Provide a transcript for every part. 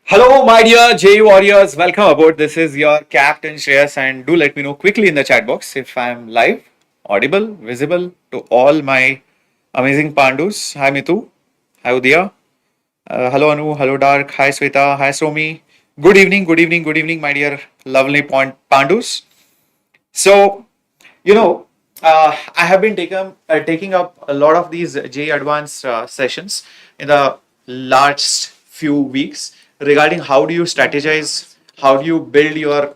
Hello, my dear JEE warriors. Welcome aboard. This is your Captain Shreyas, and do let me know quickly in the chat box if I'm live, audible, visible to all my amazing Pandus. Hi, Mitu. Hi, Udiya. Hello, Anu. Hello, Dark. Hi, Sweta. Hi, Somi. Good evening, good evening, good evening, my dear lovely Pandus. So, you know, I have been taking up a lot of these JEE advanced sessions in the last few weeks regarding how do you strategize, how do you build your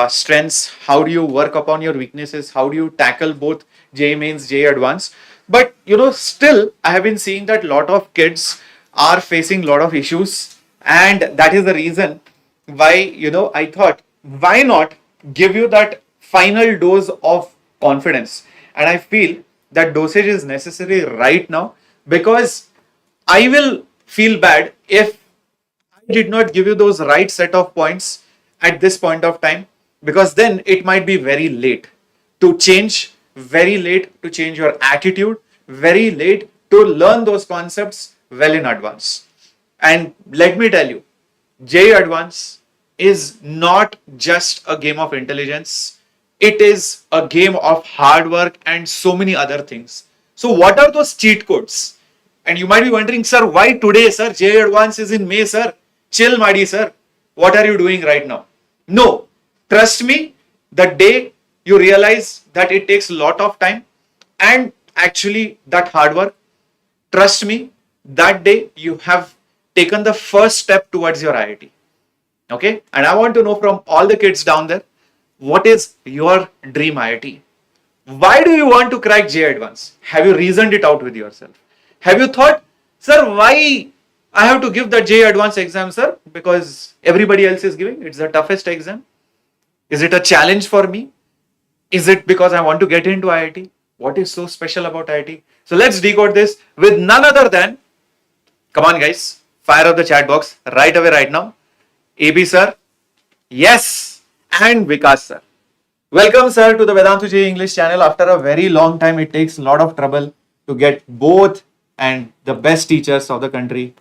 strengths, how do you work upon your weaknesses, how do you tackle both JEE mains, JEE advanced. But still, I have been seeing that a lot of kids are facing a lot of issues, and that is the reason why I thought, why not give you that final dose of confidence. And I feel that dosage is necessary right now, because I will feel bad if I did not give you those right set of points at this point of time, because then it might be very late to change, very late to change your attitude, very late to learn those concepts well in advance. And let me tell you, JEE Advance is not just a game of intelligence, it is a game of hard work and so many other things. So, what are those cheat codes? And you might be wondering, sir, why today, sir? JEE Advance is in May, sir. Chill, Madi, sir. What are you doing right now? No, trust me, the day you realize that it takes a lot of time and actually that hard work, trust me, that day you have taken the first step towards your IIT. Okay, and I want to know from all the kids down there, what is your dream IIT? Why do you want to crack JEE Advance? Have you reasoned it out with yourself? Have you thought, sir, why I have to give the JEE Advance exam, sir? Because everybody else is giving. It's the toughest exam. Is it a challenge for me? Is it because I want to get into IIT? What is so special about IIT? So let's decode this with none other than, come on guys, fire up the chat box right away right now. AB sir, yes, and Vikas sir. Welcome sir to the Vedantu JEE English channel. After a very long time, it takes a lot of trouble to get both and the best teachers of the country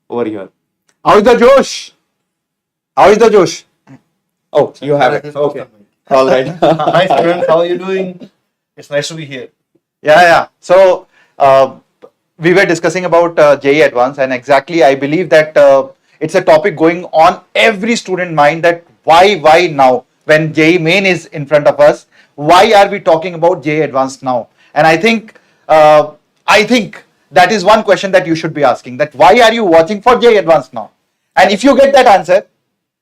over here. How is the Josh? How is the Josh? Oh, you have it. Okay. All right. Hi students, how are you doing? It's nice to be here. Yeah. So we were discussing about JEE Advance, and exactly I believe that it's a topic going on every student mind, that why now when JEE Main is in front of us, why are we talking about JEE Advance now? And I think that is one question that you should be asking, that why are you watching for JEE Advance now? And if you get that answer,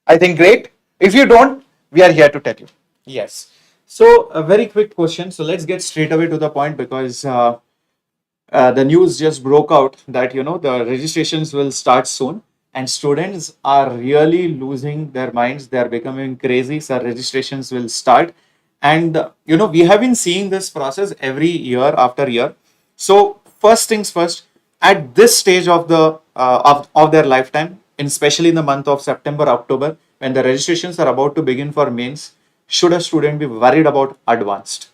I think great. If you don't, we are here to tell you. Yes. So a very quick question. So let's get straight away to the point, because the news just broke out that the registrations will start soon, and students are really losing their minds. They are becoming crazy. So registrations will start, and we have been seeing this process every year after year. So first things first, at this stage of the of their lifetime, and especially in the month of September, October, when the registrations are about to begin for mains, should a student be worried about advanced,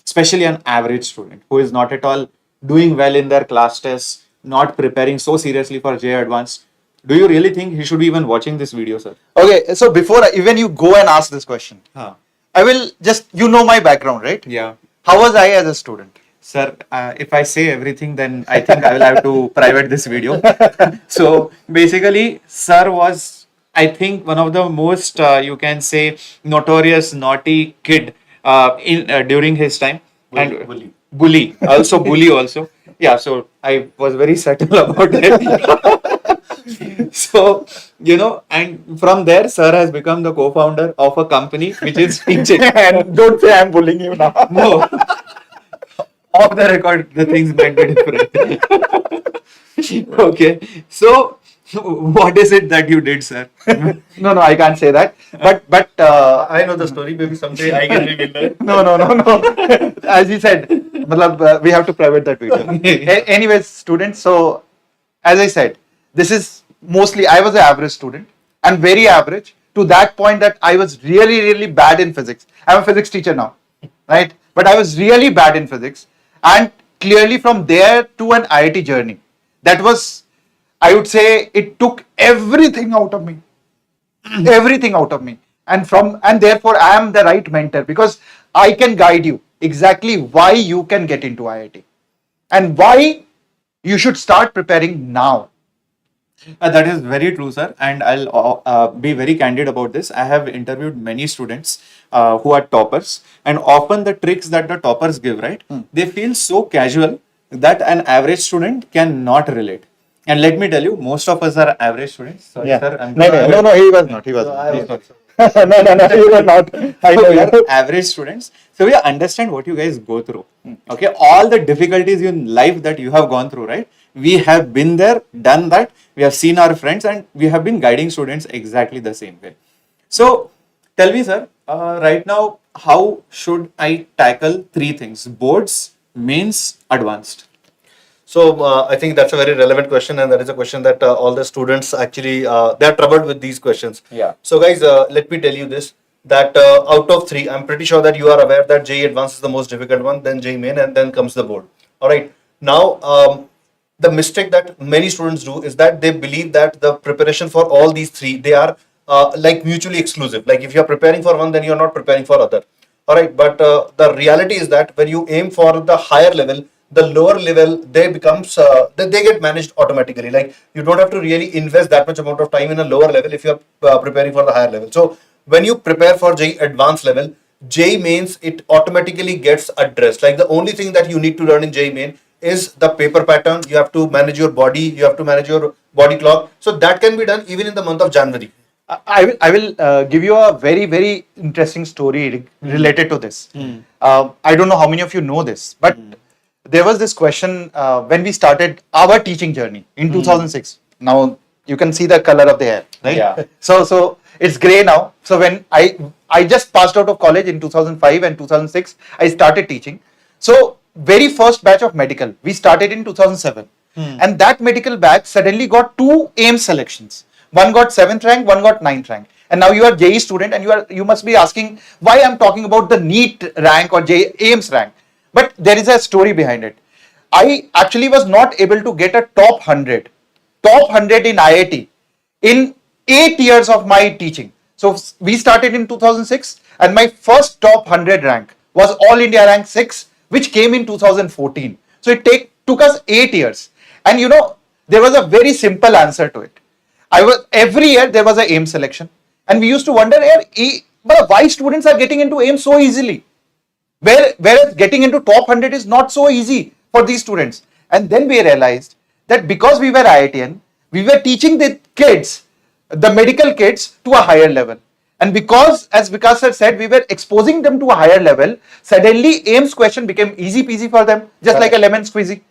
especially an average student who is not at all doing well in their class tests, not preparing so seriously for JEE Advanced? Do you really think he should be even watching this video, sir? Okay, so before even you go and ask this question, I will just, my background, right? Yeah. How was I as a student? Sir, if I say everything, then I think I will have to private this video. So basically, sir was, I think, one of the most, you can say, notorious naughty kid during his time. Bully. Also bully also. Yeah, so I was very subtle about it. So, and from there, sir has become the co-founder of a company which is teaching. And don't say I'm bullying you now. No. Off the record, the things might be different. Okay. So, what is it that you did, sir? No, I can't say that. But I know the story, maybe someday I can reveal that. No. As you said, we have to private that video. Anyways, students, so as I said, this is mostly, I was an average student, and very average to that point that I was really, really bad in physics. I'm a physics teacher now, right? But I was really bad in physics, and clearly from there to an IIT journey, that was, I would say, it took everything out of me. everything out of me. And therefore I am the right mentor because I can guide you exactly why you can get into IIT and why you should start preparing now. That is very true, sir. And I'll be very candid about this. I have interviewed many students who are toppers, and often the tricks that the toppers give, right? They feel so casual that an average student cannot relate. And let me tell you, most of us are average students. Sorry, Yeah. sir. I'm No, he was not. He was So not. I was also. No, he was not. I So know we are you. average students. So we understand what you guys go through. Okay, all the difficulties in life that you have gone through, right? We have been there, done that. We have seen our friends, and we have been guiding students exactly the same way. So tell me, sir, right now, how should I tackle three things: boards, mains, advanced? So I think that's a very relevant question, and that is a question that all the students actually they are troubled with these questions. Yeah. So guys, let me tell you this: that out of three, I'm pretty sure that you are aware that JEE Advanced is the most difficult one, then JEE Main, and then comes the board. All right. Now, the mistake that many students do is that they believe that the preparation for all these three they are like mutually exclusive. Like if you are preparing for one, then you are not preparing for other. All right, but the reality is that when you aim for the higher level, the lower level they becomes they get managed automatically. Like you don't have to really invest that much amount of time in a lower level if you are preparing for the higher level. So when you prepare for JEE advanced level, JEE mains it automatically gets addressed. Like the only thing that you need to learn in JEE main is the paper pattern. You have to manage your body. You have to manage your body clock. So that can be done even in the month of January. I will give you a very interesting story related to this. I don't know how many of you know this, but there was this question when we started our teaching journey in 2006. Now you can see the color of the hair, right? Yeah. So it's gray now. So when I just passed out of college in 2005 and 2006, I started teaching. So very first batch of medical we started in 2007, and that medical batch suddenly got two AIM selections. One got 7th rank, one got 9th rank. And now you are JEE student and you must be asking why I'm talking about the NEET rank or AIMS rank. But there is a story behind it. I actually was not able to get a top 100 in IIT in 8 years of my teaching. So we started in 2006 and my first top 100 rank was All India rank 6, which came in 2014. So took us 8 years. And there was a very simple answer to it. Every year there was a AIM selection, and we used to wonder, why students are getting into AIM so easily, whereas getting into top 100 is not so easy for these students. And then we realized that because we were IITian, we were teaching the kids, the medical kids, to a higher level. And because, as Vikas sir said, we were exposing them to a higher level, suddenly AIMS question became easy peasy for them, just like a lemon squeezy.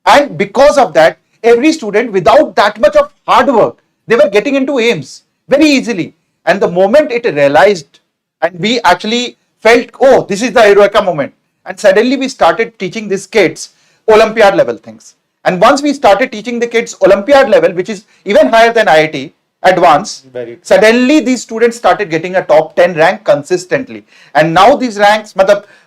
And because of that, every student, without that much of hard work, they were getting into AIMS very easily. And the moment it realized, and we actually felt, oh, this is the Eureka moment. And suddenly we started teaching these kids Olympiad level things. And once we started teaching the kids Olympiad level, which is even higher than IIT, advanced, suddenly these students started getting a top 10 rank consistently. And now these ranks,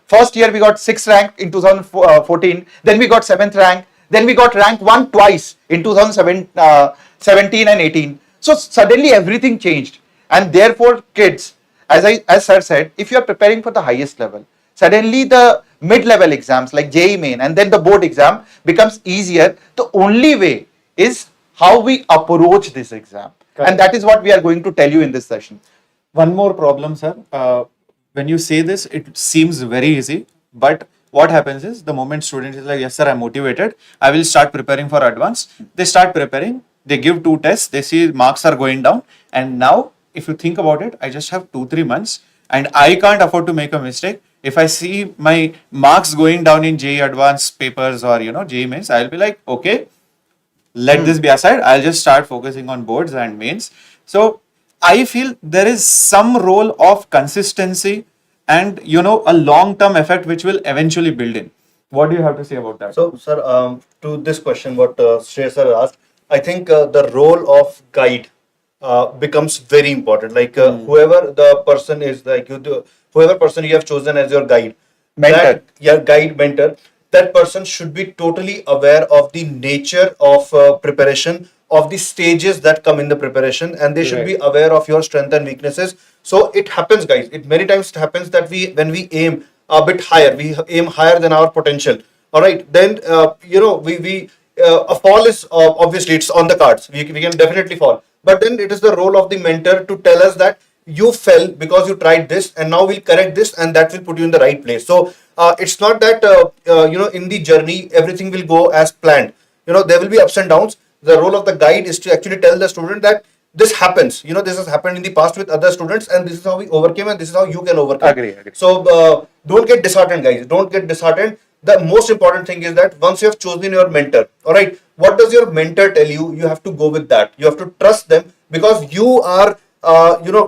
first year we got 6th rank in 2014, then we got 7th rank, then we got rank 1 twice in 2017 and 18. So suddenly everything changed. And therefore, kids, as sir said, if you are preparing for the highest level, suddenly the mid-level exams like JEE Main and then the board exam becomes easier. The only way is how we approach this exam. Correct. And that is what we are going to tell you in this session. One more problem, sir. When you say this, it seems very easy, but what happens is the moment student is like, yes, sir, I'm motivated, I will start preparing for advance. They start preparing, they give 2 tests, they see marks are going down, and now, if you think about it, I just have 2-3 months, and I can't afford to make a mistake. If I see my marks going down in JEE advanced papers or JEE mains, I'll be like, okay, let this be aside. I'll just start focusing on boards and mains. So I feel there is some role of consistency and a long-term effect which will eventually build in. What do you have to say about that? So, sir, to this question, what Shreyas sir asked, I think the role of guide becomes very important. Like whoever the person is, like whoever person you have chosen as your guide, Mentor. your guide mentor, that person should be totally aware of the nature of preparation of the stages that come in the preparation, and they should be aware of your strength and weaknesses. So it happens, guys. It many times happens that when we aim a bit higher, we aim higher than our potential. All right, then we a fall is obviously it's on the cards. We can definitely fall, but then it is the role of the mentor to tell us that you fell because you tried this, and now we'll correct this, and that will put you in the right place. So it's not that in the journey everything will go as planned. There will be ups and downs. The role of the guide is to actually tell the student that this happens. This has happened in the past with other students, and this is how we overcame, and this is how you can overcome. Agree. So don't get disheartened, guys. Don't get disheartened. The most important thing is that once you have chosen your mentor, all right, what does your mentor tell you? You have to go with that. You have to trust them, because you are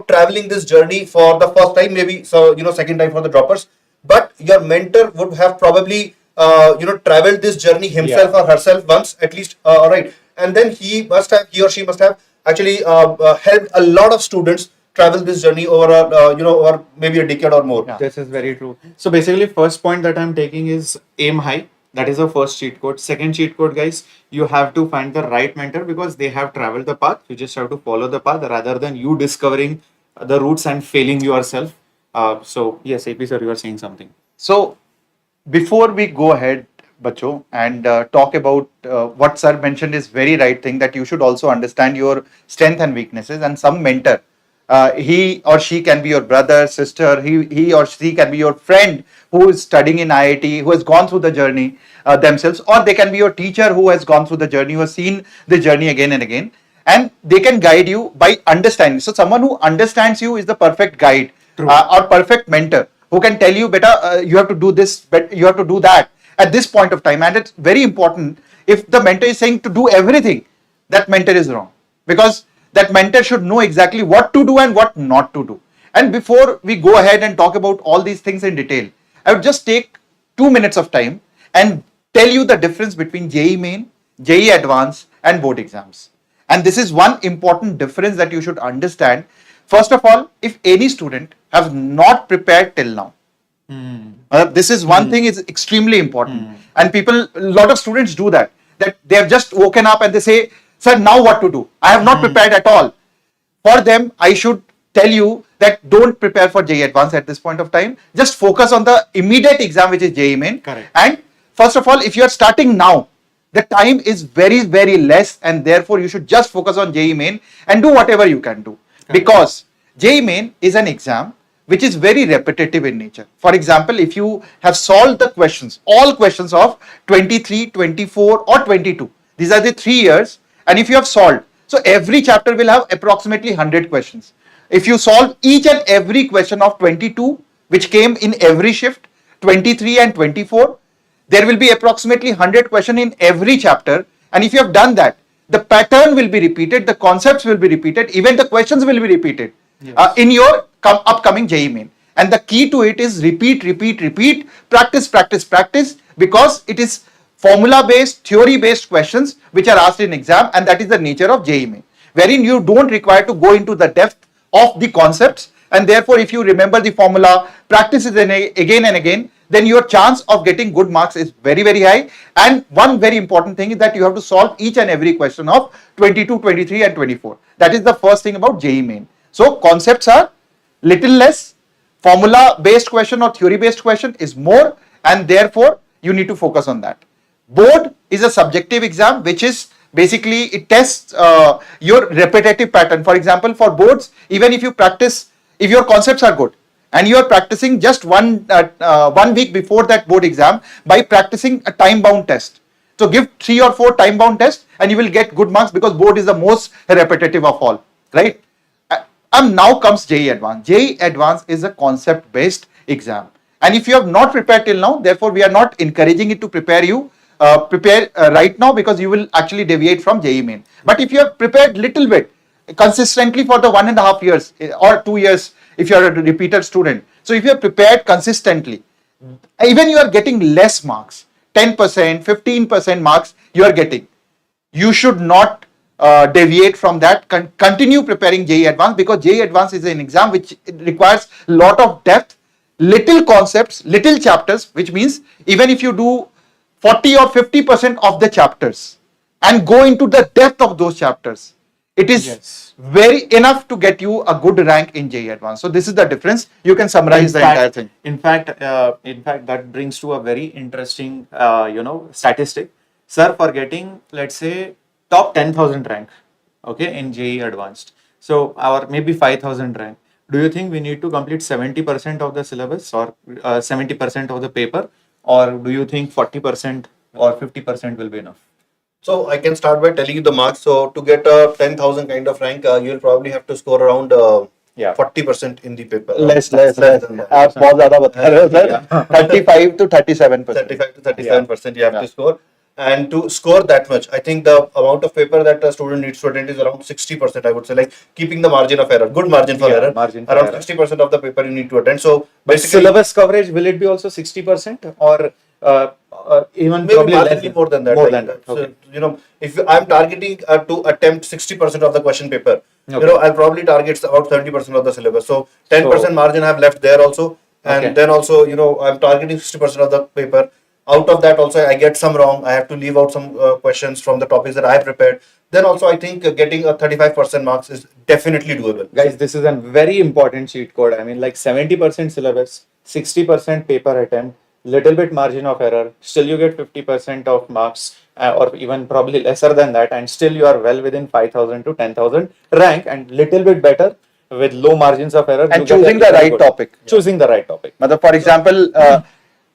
traveling this journey for the first time, maybe so second time for the droppers. But your mentor would have probably traveled this journey himself or herself once at least. All right, and then he or she must have actually helped a lot of students travel this journey over over maybe a decade or more. This is very true. So basically, first point that I'm taking is aim high. That is the first cheat code. Second cheat code, guys, you have to find the right mentor because they have traveled the path. You just have to follow the path rather than you discovering the routes and failing yourself. So yes, AP sir, you are saying something. So before we go ahead, Bacho, and talk about what sir mentioned is very right thing, that you should also understand your strength and weaknesses, and some mentor. He or she can be your brother, sister, he or she can be your friend who is studying in IIT, who has gone through the journey themselves, or they can be your teacher who has gone through the journey, who has seen the journey again and again, and they can guide you by understanding. So someone who understands you is the perfect guide or perfect mentor who can tell you, beta, you have to do this, but you have to do that at this point of time. And it's very important. If the mentor is saying to do everything, that mentor is wrong, because that mentor should know exactly what to do and what not to do. And before we go ahead and talk about all these things in detail, I would just take 2 minutes of time and tell you the difference between JEE Main, JEE Advanced and board exams. And this is one important difference that you should understand. First of all, if any student has not prepared till now, this is one thing is extremely important. And a lot of students do that they have just woken up and they say, sir, now what to do? I have not prepared at all. For them, I should tell you that don't prepare for JEE Advanced at this point of time. Just focus on the immediate exam, which is JEE Main. Correct. And first of all, if you are starting now, the time is very, very less, and therefore you should just focus on JEE Main and do whatever you can do. Correct. Because JEE Main is an exam which is very repetitive in nature. For example, if you have solved the questions, all questions of 23, 24 or 22, these are the 3 years, and if you have solved, so every chapter will have approximately 100 questions. If you solve each and every question of 22, which came in every shift, 23 and 24, there will be approximately 100 questions in every chapter. And if you have done that, the pattern will be repeated, the concepts will be repeated, even the questions will be repeated in your upcoming JEE Main. And the key to it is repeat, practice, because it is formula-based, theory-based questions which are asked in exam, and that is the nature of JEE Main, wherein you don't require to go into the depth of the concepts, and therefore if you remember the formula, practice it again and again, then your chance of getting good marks is very, very high. And one very important thing is that you have to solve each and every question of 22, 23 and 24. That is the first thing about JEE Main. So concepts are little less, formula-based question or theory-based question is more, and therefore you need to focus on that. Board is a subjective exam, which is basically it tests your repetitive pattern. For example, for boards, even if you practice, if your concepts are good and you are practicing just one week before that board exam by practicing a time-bound test. So give 3 or 4 time-bound tests and you will get good marks, because board is the most repetitive of all, right? And now comes JEE Advanced. JEE Advanced is a concept-based exam. And if you have not prepared till now, therefore we are not encouraging it to prepare you. Prepare right now, because you will actually deviate from JEE Main. But if you have prepared little bit consistently for the 1.5 years or 2 years, if you are a repeated student, so if you have prepared consistently, even you are getting less marks, 10%, 15% marks you are getting, you should not deviate from that. Continue preparing JEE Advanced, because JEE Advanced is an exam which requires a lot of depth, little concepts, little chapters, which means even if you do 40 or 50% of the chapters, and go into the depth of those chapters, it is Yes. very enough to get you a good rank in JEE Advanced. So this is the difference. You can summarize the entire thing. In fact, that brings to a very interesting, statistic. Sir, for getting, let's say, top 10,000 rank, okay, in JEE Advanced, so or maybe 5,000 rank. Do you think we need to complete 70% of the syllabus or 70% of the paper, or do you think 40% or 50% will be enough? So I can start by telling you the marks. So to get a 10,000 kind of rank, you'll probably have to score around Yeah. 40% in the paper. Less. Less than that. आप बहुत ज़्यादा बता रहे हो sir. Yeah. 35 to 37%. 35 to 37% you have Yeah. to score. And to score that much, I think the amount of paper that a student needs to attend is around 60%, I would say, like keeping the margin of error, good margin for Yeah, error. margin for Around error. 60% of the paper you need to attend. So But basically, syllabus coverage, will it be also 60% or even maybe probably less marginally more than that. More like, than that. so, Okay. if I'm targeting to attempt 60% of the question paper, Okay. I'll probably target about 70% of the syllabus. So 10% So- margin I have left there also. And Okay. then also, I'm targeting 60% of the paper. Out of that also, I get some wrong. I have to leave out some questions from the topics that I have prepared. Then also, I think getting a 35% marks is definitely doable. Guys, this is a very important cheat code. I mean, like 70% syllabus, 60% paper attempt, little bit margin of error, still you get 50% of marks, or even probably lesser than that, and still you are well within 5,000 to 10,000 rank, and little bit better with low margins of error. And you get a choosing the very right good- topic. Choosing the right topic. Matlab, for example,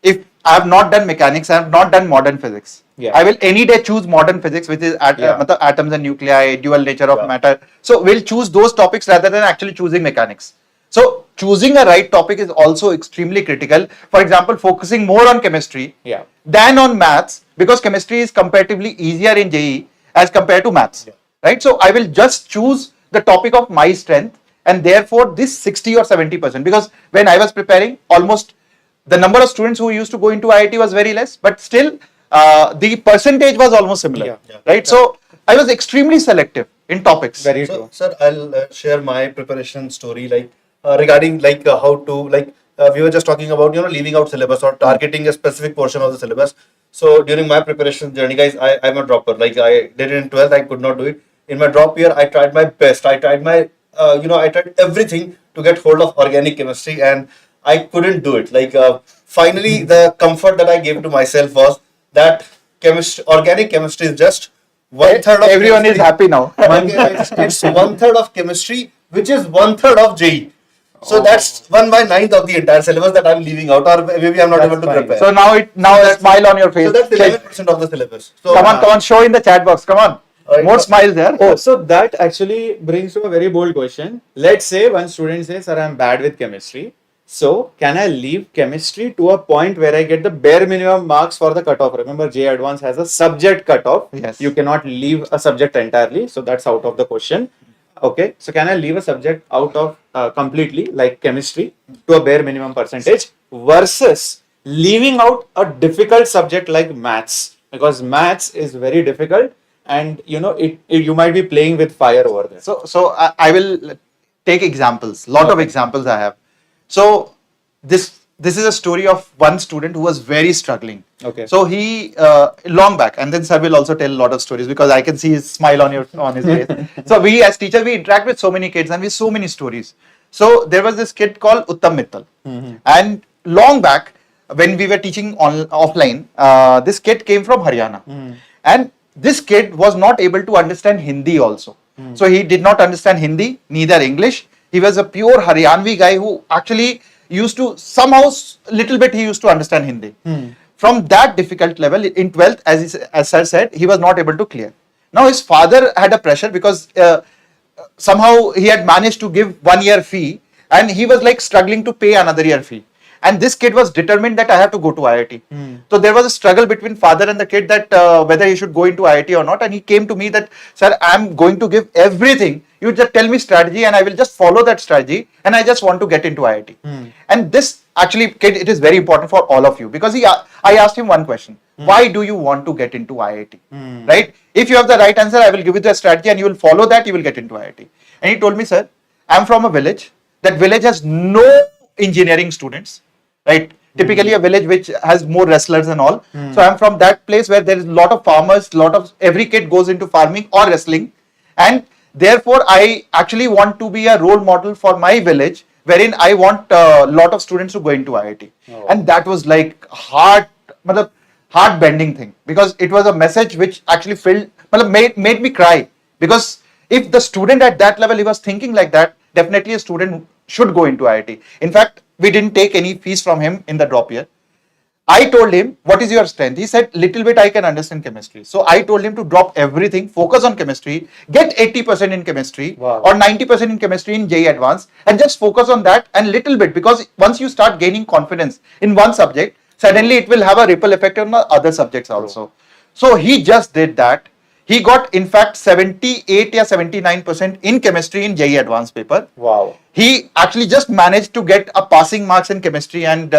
if I have not done mechanics, I have not done modern physics. Yeah. I will any day choose modern physics, which is Yeah. matlab, atoms and nuclei, dual nature of Yeah. matter. So we'll choose those topics rather than actually choosing mechanics. So choosing a right topic is also extremely critical. For example, focusing more on chemistry Yeah. than on maths, because chemistry is comparatively easier in JEE as compared to maths. Right? So I will just choose the topic of my strength, and therefore this 60 or 70%. Because when I was preparing, almost the number of students who used to go into IIT was very less, but still the percentage was almost similar. Yeah. Right? So I was extremely selective in topics. Very So, true. sir, I'll share my preparation story, like regarding like how to we were just talking about leaving out syllabus or targeting a specific portion of the syllabus. So during my preparation journey, guys, I'm a dropper. Like I did it in 12th, I could not do it. In my drop year, I tried my best. I tried my I tried everything to get hold of organic chemistry, and I couldn't do it. Like finally, the comfort that I gave to myself was that organic chemistry is just one third of Everyone is chemistry. happy now. It's one third of chemistry, which is one third of JEE. So that's 1/9 of the entire syllabus that I'm leaving out, or maybe I'm not That's able to fine. prepare. So now a smile on your face. So that's 11% of the syllabus. So Come on, show in the chat box. Come on. Alright. More smiles there. Oh, so that actually brings to a very bold question. Let's say one student says, "Sir, I'm bad with chemistry. So can I leave chemistry to a point where I get the bare minimum marks for the cutoff?" Remember, JEE Advanced has a subject cutoff. Yes. You cannot leave a subject entirely, so that's out of the question. Okay, so can I leave a subject out of completely, like chemistry, to a bare minimum percentage, versus leaving out a difficult subject like maths, because maths is very difficult, and you might be playing with fire over there. So I will take examples. Lot of examples I have. So this is a story of one student who was very struggling. Okay. So he long back, and then sir will also tell a lot of stories because I can see his smile on his face. So we as teachers, we interact with so many kids and with so many stories. So there was this kid called Uttam Mittal, and long back when we were teaching offline, this kid came from Haryana, and this kid was not able to understand Hindi also. So he did not understand Hindi, neither English. He was a pure Haryanvi guy who actually used to somehow little bit he used to understand Hindi. From that difficult level in 12th, as sir said, he was not able to clear. Now his father had a pressure because somehow he had managed to give 1 year fee, and he was like struggling to pay another year fee. And this kid was determined that I have to go to IIT. So there was a struggle between father and the kid that whether he should go into IIT or not. And he came to me that, sir, I'm going to give everything. You just tell me strategy and I will just follow that strategy. And I just want to get into IIT. And this actually, kid, it is very important for all of you because I asked him one question. Why do you want to get into IIT? Right? If you have the right answer, I will give you the strategy and you will follow that, you will get into IIT. And he told me, sir, I'm from a village. That village has no engineering students. Right? typically a village which has more wrestlers and all. So I'm from that place where there is a lot of farmers, every kid goes into farming or wrestling, and therefore I actually want to be a role model for my village, wherein I want a lot of students to go into IIT. And that was like matlab, heart bending thing, because it was a message which actually made me cry, because if the student at that level he was thinking like that, definitely a student should go into IIT. In fact, we didn't take any fees from him in the drop year. I told him, what is your strength? He said, little bit I can understand chemistry. So I told him to drop everything, focus on chemistry, get 80% in chemistry or 90% in chemistry in JEE Advanced, and just focus on that and little bit, because once you start gaining confidence in one subject, suddenly it will have a ripple effect on the other subjects also. So he just did that. He got, in fact, 78 or 79% in chemistry in JEE Advanced paper. Wow. He actually just managed to get a passing marks in chemistry and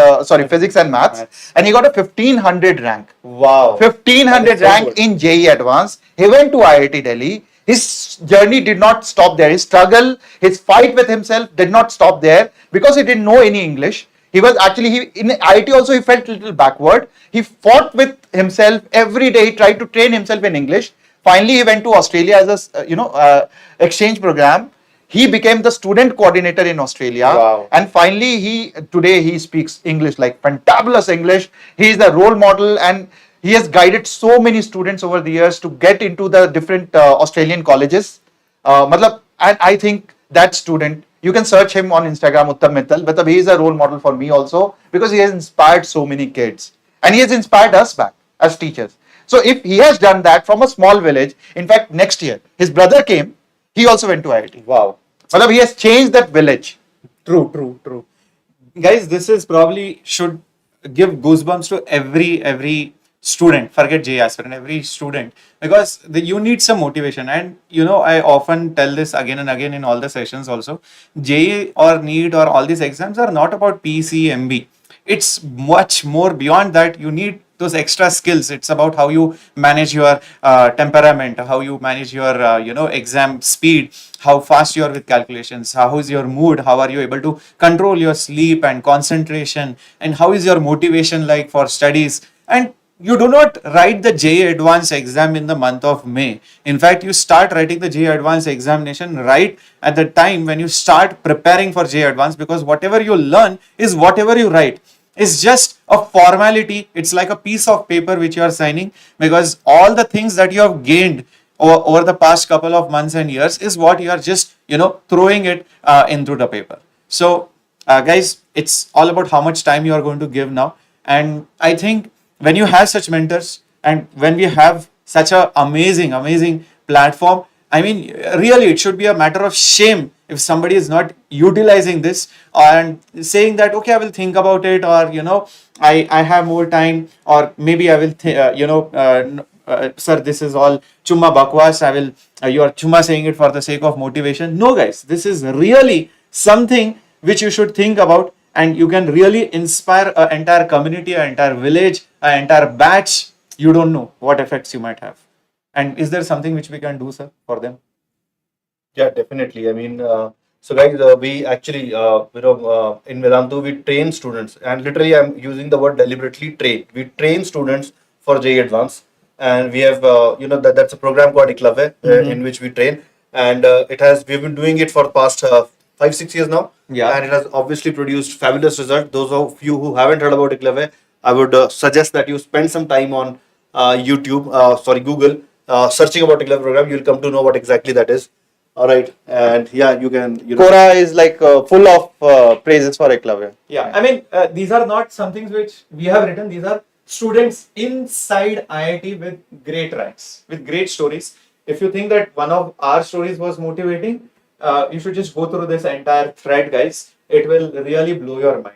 physics and maths, and he got a 1500 rank. Wow. 1500 rank in JEE Advanced. He went to IIT Delhi. His journey did not stop there. His struggle, his fight with himself did not stop there, because he didn't know any English. He was actually, in IIT also he felt a little backward. He fought with himself every day. He tried to train himself in English. Finally, he went to Australia as a exchange program. He became the student coordinator in Australia. Wow. And finally, today he speaks English, like fantabulous English. He is the role model, and he has guided so many students over the years to get into the different Australian colleges. And I think that student, you can search him on Instagram, Uttam Mittal, but he is a role model for me also, because he has inspired so many kids. And he has inspired us back as teachers. So if he has done that from a small village, in fact, next year, his brother came, he also went to IIT. Wow. He has changed that village. True. Guys, this is probably should give goosebumps to every student. Forget JEE aspirant, every student, because you need some motivation. And I often tell this again and again in all the sessions also. JEE or NEET or all these exams are not about PC, MB. It's much more beyond that. You need those extra skills. It's about how you manage your temperament, how you manage your exam speed, how fast you are with calculations, how is your mood, how are you able to control your sleep and concentration, and how is your motivation like for studies. And you do not write the JEE Advanced exam in the month of May. In fact, you start writing the JEE Advanced examination right at the time when you start preparing for JEE Advanced, because whatever you learn is whatever you write. It's just a formality. It's like a piece of paper which you are signing, because all the things that you have gained over the past couple of months and years is what you are just throwing it into the paper. So guys, it's all about how much time you are going to give now. And I think when you have such mentors, and when we have such a amazing platform, I mean, really, it should be a matter of shame if somebody is not utilizing this and saying that, okay, I will think about it, or I have more time, or maybe I will sir, this is all chumma bakwas. You are chumma saying it for the sake of motivation. No, guys, this is really something which you should think about, and you can really inspire an entire community, an entire village, an entire batch. You don't know what effects you might have. And is there something which we can do, sir, for them? Yeah, definitely. I mean, so guys, we actually, in Vedantu, we train students, and literally, I'm using the word deliberately train. We train students for JEE Advanced, and we have, that's a program called Iklavya, in which we train, and we've been doing it for the past 5-6 years now, and it has obviously produced fabulous results. Those of you who haven't heard about Iklavya, I would suggest that you spend some time on Google, searching about Iklavya program. You'll come to know what exactly that is. All right, and yeah, you can. Quora is like full of praises for Eklavya. Yeah, I mean, these are not some things which we have written. These are students inside IIT with great ranks, with great stories. If you think that one of our stories was motivating, you should just go through this entire thread, guys. It will really blow your mind.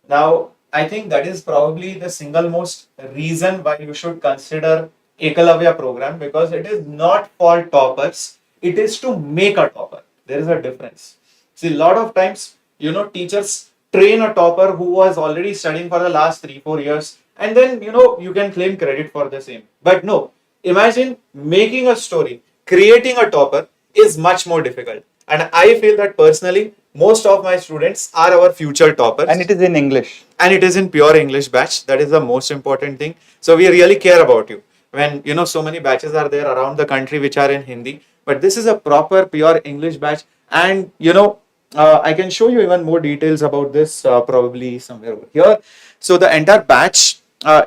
Now, I think that is probably the single most reason why you should consider Ekalavya program, because it is not for toppers. It is to make a topper. There is a difference. See, a lot of times, teachers train a topper who was already studying for the last 3-4 years, and then, you can claim credit for the same. But no, imagine making a story, creating a topper is much more difficult. And I feel that personally, most of my students are our future toppers. And it is in English. And it is in pure English batch. That is the most important thing. So we really care about you. When so many batches are there around the country which are in Hindi, but this is a proper pure English batch. And I can show you even more details about this probably somewhere over here. So the entire batch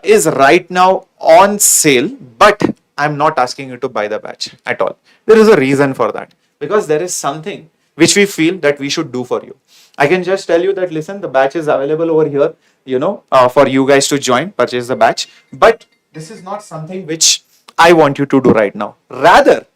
is right now on sale, but I'm not asking you to buy the batch at all. There is a reason for that, because there is something which we feel that we should do for you. I can just tell you that, listen, the batch is available over here, for you guys to join, purchase the batch. But this is not something which I want you to do right now. Rather,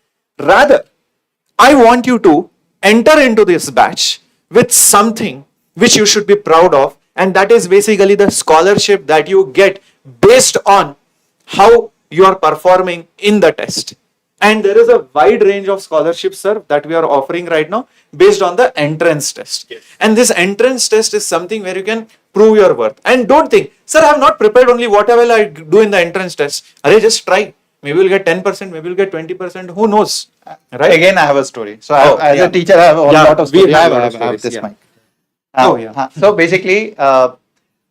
I want you to enter into this batch with something which you should be proud of, and that is basically the scholarship that you get based on how you are performing in the test. And there is a wide range of scholarships, sir, that we are offering right now based on the entrance test. Yes. And this entrance test is something where you can prove your worth. And don't think, sir, I have not prepared only whatever I do in the entrance test. Arey, just try. Maybe you'll get 10%, maybe you'll get 20%. Who knows? Right? Again, I have a story. So as yeah. a teacher, I have a Yeah, lot of we stories. have a I lot of have stories, this yeah. mic. Yeah. So basically, I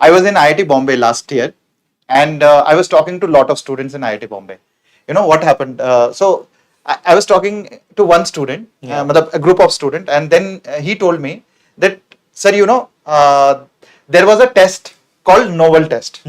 was in IIT Bombay last year, and I was talking to a lot of students in IIT Bombay. You know what happened? So I was talking to one student, a group of students, and then he told me that, sir, there was a test called novel test.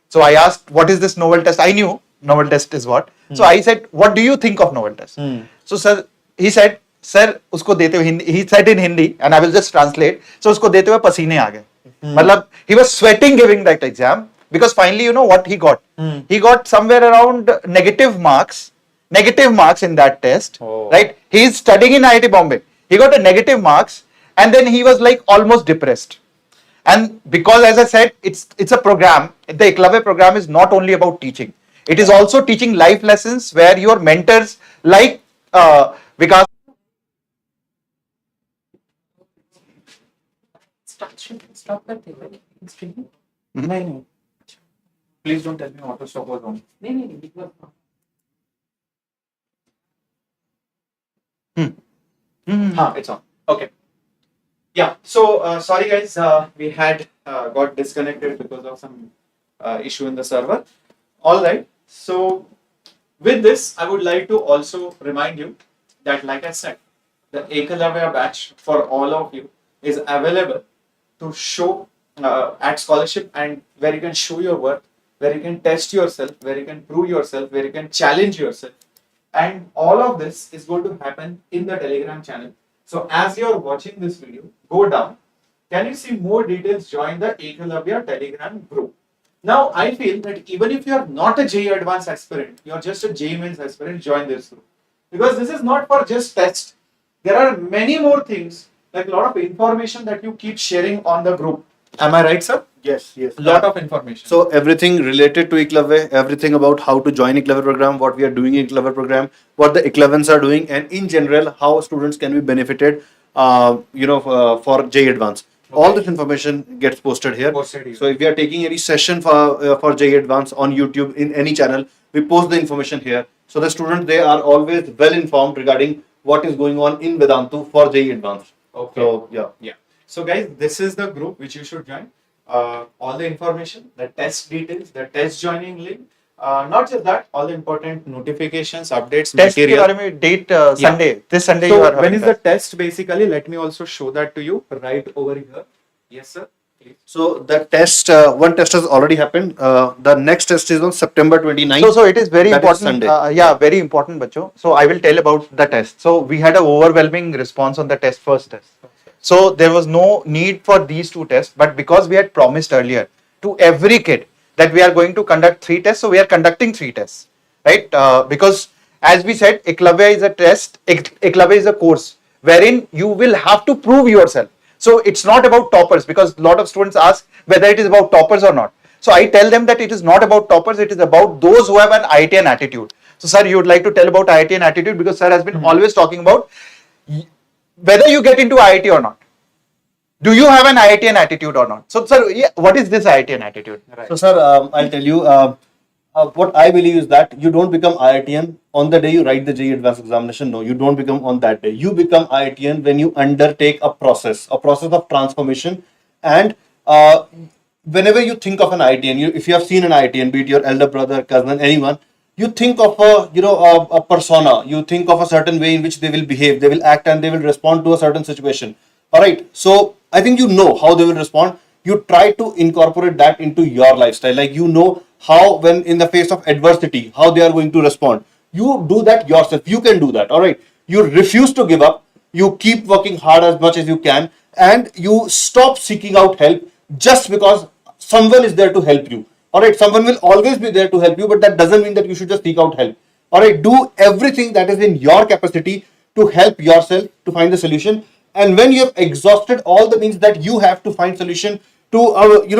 So I asked, what is this novel test? I knew novel test is what. So I said, what do you think of novel test? So sir, he said, sir, usko dete hue Hindi, he said in Hindi, and I will just translate. So usko dete hue pasine aa gaye. Matlab, he was sweating giving that exam, because finally, you know what he got? He got somewhere around negative marks in that test, right? He is studying in IIT Bombay. He got a negative marks, and then he was like almost depressed. And because, as I said, it's a program. The Eklavya program is not only about teaching. It is also teaching life lessons where your mentors like Vikas. Stop that thing. Streaming? No. Please don't tell me auto stop was on. No. It's on. Okay. Yeah. So sorry guys, we had got disconnected because of some issue in the server. All right. So with this, I would like to also remind you that, like I said, the Ekalavya batch for all of you is available to show at scholarship, and where you can show your work, where you can test yourself, where you can prove yourself, where you can challenge yourself. And all of this is going to happen in the Telegram channel. So as you're watching this video, go down. Can you see more details? Join the Ekalavya Telegram group. Now, I feel that even if you are not a JEE Advanced aspirant, you are just a JEE Mains aspirant, join this group. Because this is not for just test. There are many more things, like a lot of information that you keep sharing on the group. Am I right, sir? Yes. A lot of information. So everything related to Eklavya, everything about how to join Eklavya program, what we are doing in Eklavya program, what the Eklavyans are doing, and in general how students can be benefited, for JEE Advanced. All this information gets posted here. So if we are taking any session for JEE Advanced on YouTube in any channel, we post the information here. So the students, they are always well informed regarding what is going on in Vedantu for JEE Advanced. Okay. So Yeah. So guys, this is the group which you should join. All the information, the test details, the test joining link. Not just that, all the important notifications, updates, Test material. के बारे में date Sunday. This Sunday you So are when having is the test. test basically? Let me also show that to you right over here. Yes, sir. Please. So the test, one test has already happened. The next test is on September 29th. So it is very That is important. Sunday. Very important, bacho. So I will tell about the test. So we had an overwhelming response on the first test. So there was no need for these two tests, but because we had promised earlier to every kid that we are going to conduct 3 tests, so we are conducting 3 tests, right? Because as we said, Eklavya is a test. Eklavya is a course wherein you will have to prove yourself. So it's not about toppers, because a lot of students ask whether it is about toppers or not. So I tell them that it is not about toppers, it is about those who have an IITian attitude. So sir, you would like to tell about IITian attitude, because sir has been always talking about whether you get into IIT or not. Do you have an IITian attitude or not? So sir, what is this IITian attitude? Right. So sir, I'll tell you, what I believe is that you don't become IITian on the day you write the JEE advanced examination. No, you don't become on that day. You become IITian when you undertake a process of transformation. And whenever you think of an IITian, if you have seen an IITian, be it your elder brother, cousin, anyone, you think of a persona. You think of a certain way in which they will behave, they will act, and they will respond to a certain situation. All right. So I think you know how they will respond. You try to incorporate that into your lifestyle. Like you know how, when in the face of adversity, how they are going to respond. You do that yourself. You can do that. All right. You refuse to give up. You keep working hard as much as you can, and you stop seeking out help just because someone is there to help you. All right. Someone will always be there to help you, but that doesn't mean that you should just seek out help. All right. Do everything that is in your capacity to help yourself to find the solution. And when you have exhausted all the means that you have to find solution to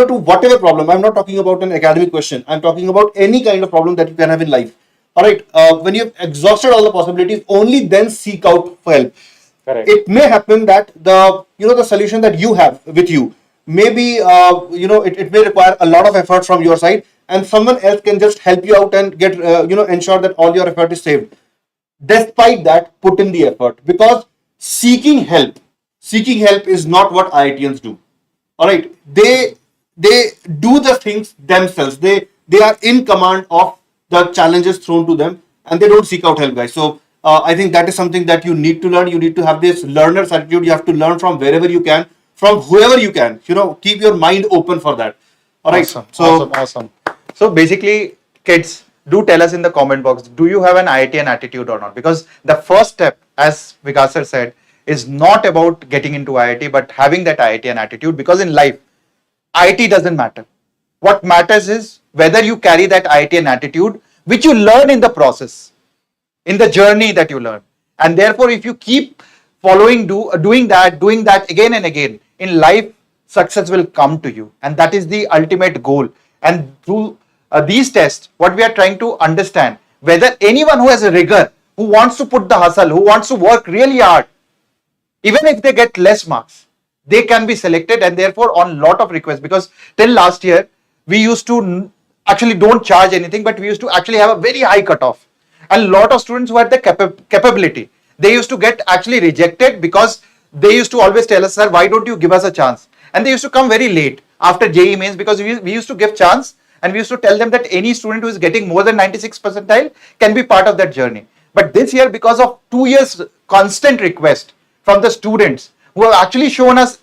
to whatever problem, I'm not talking about an academic question, I'm talking about any kind of problem that you can have in life. All right. When you've exhausted all the possibilities, only then seek out for help. Correct. It may happen that the solution that you have with you, maybe it may require a lot of effort from your side, and someone else can just help you out and get ensure that all your effort is saved. Despite that, put in the effort, because seeking help is not what IITians do. All right. They do the things themselves. They are in command of the challenges thrown to them, and they don't seek out help, guys. So I think that is something that you need to learn. You need to have this learner's attitude. You have to learn from wherever you can, from whoever you can. Keep your mind open for that. All right. Awesome. So Awesome. So basically, kids, do tell us in the comment box, do you have an IITian attitude or not? Because the first step, as Vikas sir said, is not about getting into IIT, but having that IITian attitude. Because in life, IIT doesn't matter. What matters is whether you carry that IITian attitude, which you learn in the process, in the journey that you learn. And therefore, if you keep doing that again and again, in life, success will come to you. And that is the ultimate goal. And through these tests, what we are trying to understand, whether anyone who has a rigor, who wants to put the hustle, who wants to work really hard, even if they get less marks, they can be selected. And therefore, on lot of requests, because till last year, we used to actually don't charge anything, but we used to actually have a very high cutoff. And a lot of students who had the capability, they used to get actually rejected, because they used to always tell us, sir, why don't you give us a chance? And they used to come very late after JEE mains, because we used to give chance, and we used to tell them that any student who is getting more than 96 percentile can be part of that journey. But this year, because of 2 years constant request from the students who have actually shown us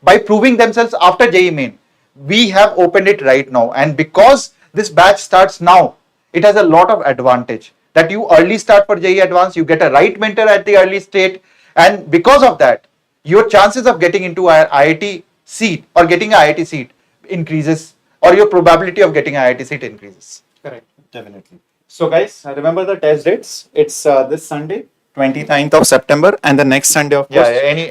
by proving themselves after JEE main, we have opened it right now. And because this batch starts now, it has a lot of advantage that you early start for JEE advanced, you get a right mentor at the early state, and because of that, your chances of getting into an IIT seat or getting an IIT seat increases, or your probability of getting an IIT seat increases. Correct. definitely. So guys, remember the test dates. It's this Sunday, 29th of September, and the next Sunday, of course.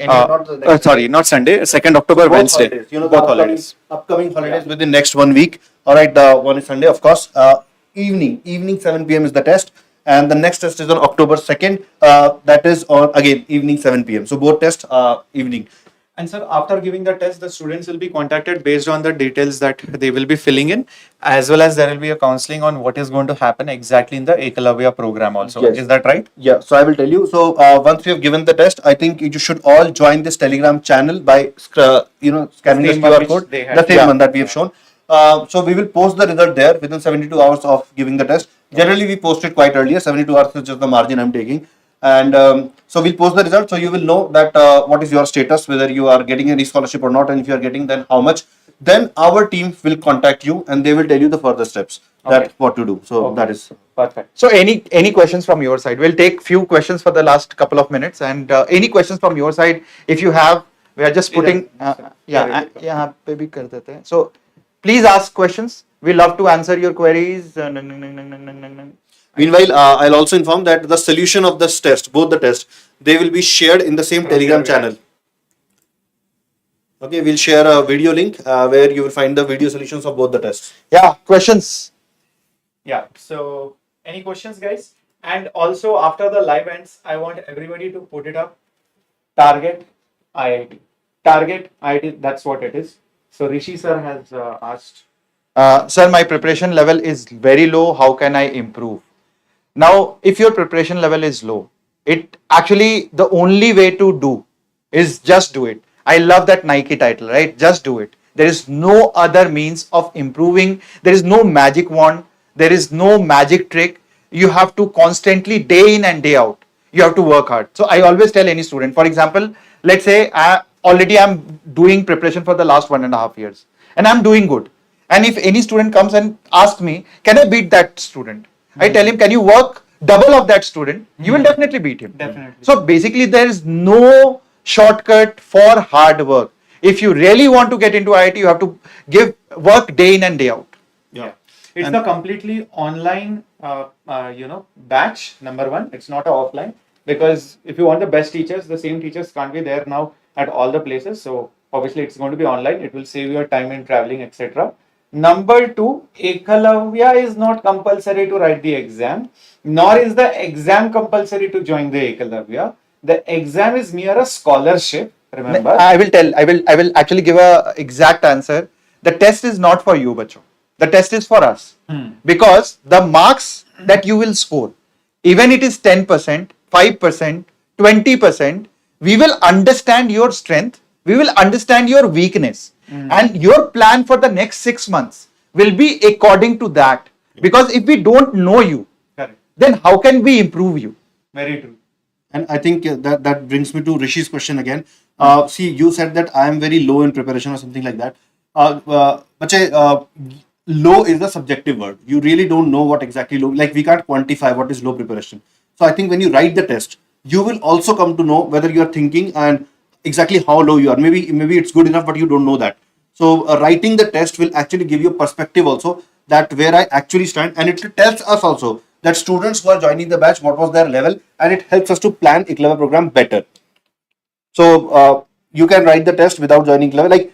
Not the next Sorry, not Sunday. 2nd October, Both Wednesday. holidays. The Both holidays. upcoming holidays within next 1 week. All right, the one is Sunday, of course. Evening 7 p.m. is the test, and the next test is on October 2nd. That is on again evening 7 p.m. So both tests evening. And sir, after giving the test, the students will be contacted based on the details that they will be filling in, as well as there will be a counseling on what is going to happen exactly in the Ekalavya program also. Yes. Is that right? Yeah, so I will tell you. So once we have given the test, I think you should all join this Telegram channel by scanning the Same one QR which code, they had. the same Yeah. one that we have shown. So we will post the result there within 72 hours of giving the test. Generally, we post it quite earlier. 72 hours is just the margin I'm taking. And so we'll post the result, so you will know that what is your status, whether you are getting any scholarship or not, and if you are getting, then how much. Then our team will contact you, and they will tell you the further steps that what to do. So that is Perfect. So any questions from your side? We'll take few questions for the last couple of minutes, and any questions from your side, if you have, we are just putting. Yeah, maybe kar dete hain. So please ask questions. We love to answer your queries. Meanwhile, I'll also inform that the solution of this test, both the tests, they will be shared in the same Telegram channel. Okay, we'll share a video link where you will find the video solutions of both the tests. Yeah, questions. Yeah. So, any questions, guys? And also, after the live ends, I want everybody to put it up. Target IIT. Target IIT. That's what it is. So, Rishi sir has asked Sir, my preparation level is very low. How can I improve? Now, if your preparation level is low, it actually the only way to do is just do it. I love that Nike title, right? Just do it. There is no other means of improving. There is no magic wand. There is no magic trick. You have to constantly, day in and day out, you have to work hard. So I always tell any student, for example, let's say already I'm doing preparation for the last 1.5 years and I'm doing good. And if any student comes and asks me, can I beat that student? I tell him, can you work double of that student? You will definitely beat him. Definitely. So basically, there is no shortcut for hard work. If you really want to get into IIT, you have to give work day in and day out. Yeah. It's a completely online, batch, number one. It's not a offline, because if you want the best teachers, the same teachers can't be there now at all the places. So obviously it's going to be online. It will save your time in traveling, etc. Number two, Ekalavya is not compulsory to write the exam, nor is the exam compulsory to join the Ekalavya. The exam is mere a scholarship, remember? I will actually give a exact answer. The test is not for you, bacho. The test is for us. Because the marks that you will score, even it is 10%, 5%, 20%, we will understand your strength, we will understand your weakness, and your plan for the next 6 months will be according to that. Because if we don't know you, Correct. then how can we improve you? Very true. And I think that brings me to Rishi's question again. See, you said that I am very low in preparation or something like that. Low is a subjective word. You really don't know what exactly low. Like we can't quantify what is low preparation. So I think when you write the test, you will also come to know whether you are thinking and exactly how low you are. Maybe it's good enough, but you don't know that. So writing the test will actually give you a perspective also that where I actually stand, and it tells us also that students who are joining the batch, what was their level, and it helps us to plan Eclair program better. So you can write the test without joining Eclair. Like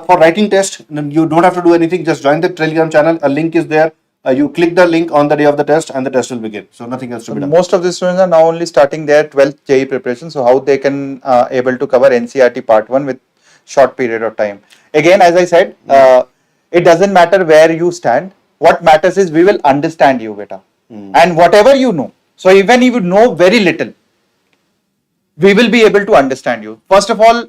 for writing test, you don't have to do anything. Just join the Telegram channel. A link is there. You click the link on the day of the test, and the test will begin. So nothing else to be done. Most of the students are now only starting their 12th JEE preparation. So how they can able to cover NCERT part 1 with short period of time. Again, as I said, it doesn't matter where you stand. What matters is we will understand you, beta. And whatever you know. So even if you know very little, we will be able to understand you. First of all,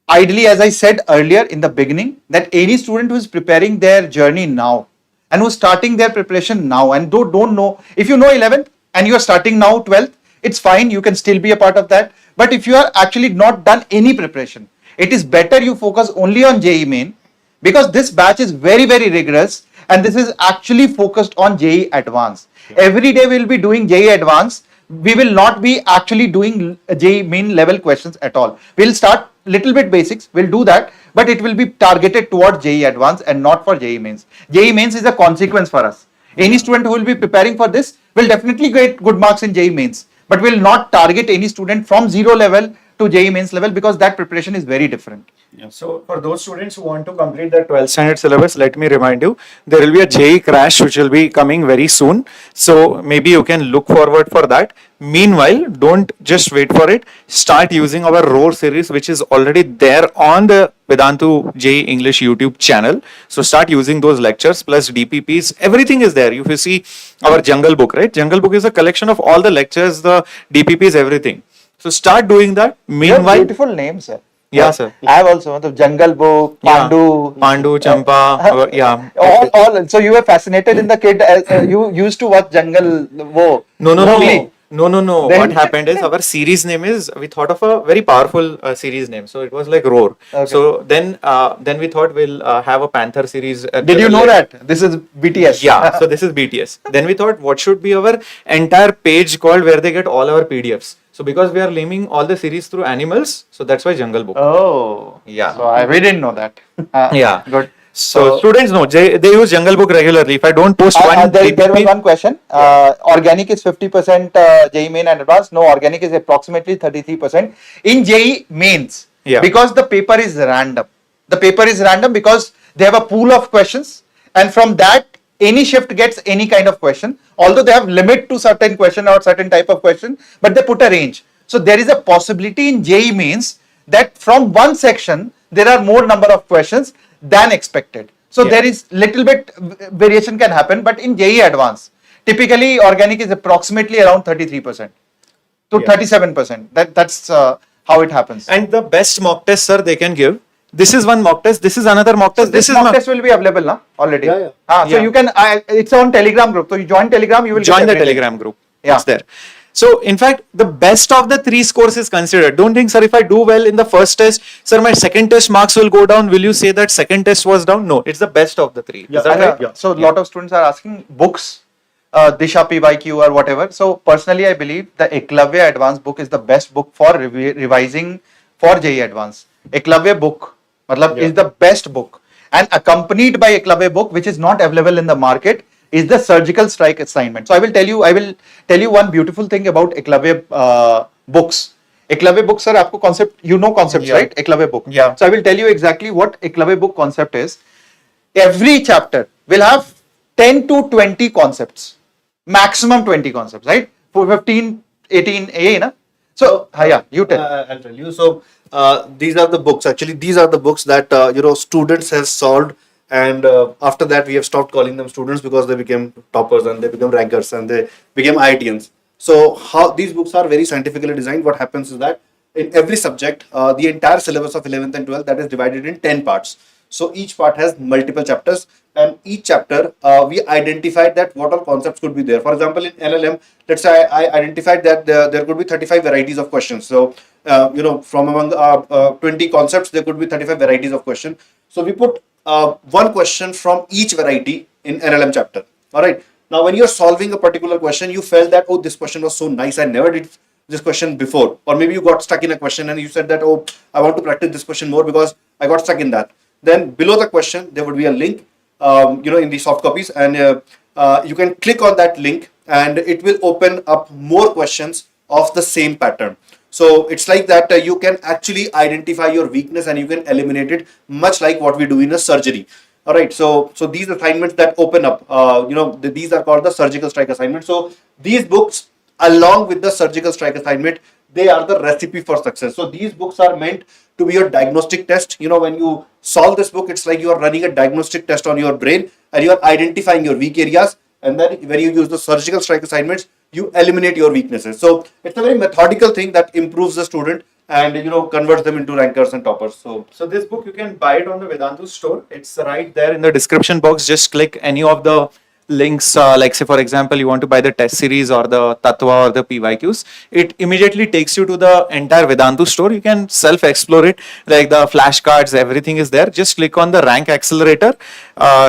ideally, as I said earlier in the beginning, that any student who is preparing their journey now and who's starting their preparation now and don't know, if you know 11th and you are starting now 12th, it's fine, you can still be a part of that. But if you are actually not done any preparation, it is better you focus only on JEE main, because this batch is very, very rigorous and this is actually focused on JEE advanced. Every day we will be doing JEE advanced. We will not be actually doing JEE main level questions at all. We'll start little bit basics, we'll do that, but it will be targeted towards JEE advanced and not for JEE mains. JEE mains is a consequence for us. Any student who will be preparing for this will definitely get good marks in JEE mains, but will not target any student from 0 level to JEE mains level, because that preparation is very different. So for those students who want to complete the 12th standard syllabus, let me remind you, there will be a JEE crash which will be coming very soon. So maybe you can look forward for that. Meanwhile, don't just wait for it. Start using our ROAR series, which is already there on the Vedantu JEE English YouTube channel. So start using those lectures plus DPPs. Everything is there. If you see our Jungle Book, right? Jungle Book is a collection of all the lectures, the DPPs, everything. So start doing that. Meanwhile, Beautiful names, sir. Yeah, sir. I have also the Jungle Book, Pandu, Pandu, Champa, yeah. all. So you were fascinated in the kid. You used to watch Jungle. No. Mowgli. No. Then- What happened is our series name is, we thought of a very powerful series name. So it was like Roar. Okay. So then we thought we'll have a Panther series. Did you know that this is BTS? Yeah. So this is BTS. Then we thought, what should be our entire page called where they get all our PDFs. So because we are naming all the series through animals, so that's why Jungle Book. Oh. Yeah. So we didn't know that. Yeah. Good. So students know, they use Jungle Book regularly. If I don't post one, there was one question. Organic is 50% JEE main and advanced. No, organic is approximately 33%. In JEE mains, Yeah. because the paper is random. The paper is random because they have a pool of questions, and from that, any shift gets any kind of question. Although they have limit to certain question or certain type of question, but they put a range. So there is a possibility in JEE mains that from one section, there are more number of questions than expected. So Yeah. there is little bit variation can happen, but in JEE Advanced, typically organic is approximately around 33% to Yeah. 37%. That's how it happens. And the best mock test, sir, they can give. This is one mock test. This is another mock So test. this This is mock test will be available now already. Yeah, yeah. So Yeah. you can. It's on Telegram group. So you join Telegram, you will join get the everything. Telegram group. Yeah. It's there. So, in fact, the best of the three scores is considered. Don't think, sir, if I do well in the first test, sir, my second test marks will go down. Will you say that second test was down? No, it's the best of the three. Yeah, Is that And, right? Yeah. So a lot of students are asking books, Disha PYQ or whatever. So personally, I believe the Eklavya Advanced book is the best book for revising for JEE Advanced. Eklavya book, matlab, Yeah. is the best book, and accompanied by Eklavya book, which is not available in the market, is the surgical strike assignment. So I will tell you one beautiful thing about Eklavya books. Eklavya books, sir, आपको concept, you know concepts, Yeah. right? Eklavya book. Yeah. So I will tell you exactly what Eklavya book concept is. Every chapter will have 10 to 20 concepts, maximum 20 concepts, right? For 15, 18, na? So, yeah, you tell. I'll tell you. So these are the books. Actually, these are the books that students have solved, and after that we have stopped calling them students because they became toppers and they became rankers and they became IITians. So how these books are very scientifically designed. What happens is that in every subject, the entire syllabus of 11th and 12th, that is divided in 10 parts. So each part has multiple chapters, and each chapter we identified that what all concepts could be there. For example, in LLM, let's say I identified that there could be 35 varieties of questions. So from among 20 concepts, there could be 35 varieties of question. So we put one question from each variety in LLM chapter. All right. Now, when you're solving a particular question, you felt that, oh, this question was so nice. I never did this question before. Or maybe you got stuck in a question and you said that, oh, I want to practice this question more because I got stuck in that. Then below the question, there would be a link, in the soft copies, and you can click on that link and it will open up more questions of the same pattern. So it's like that you can actually identify your weakness and you can eliminate it, much like what we do in a surgery. All right. So these assignments that open up, these are called the surgical strike assignment. So these books, along with the surgical strike assignment, they are the recipe for success. So these books are meant to be your diagnostic test. When you solve this book, it's like you are running a diagnostic test on your brain and you are identifying your weak areas. And then when you use the surgical strike assignments, you eliminate your weaknesses. So it's a very methodical thing that improves the student and converts them into rankers and toppers. So this book, you can buy it on the Vedantu store. It's right there in the description box. Just click any of the links, like say for example you want to buy the test series or the Tatva or the PYQs, it immediately takes you to the entire Vedantu store. You can self-explore it, like the flashcards, everything is there. Just click on the rank accelerator.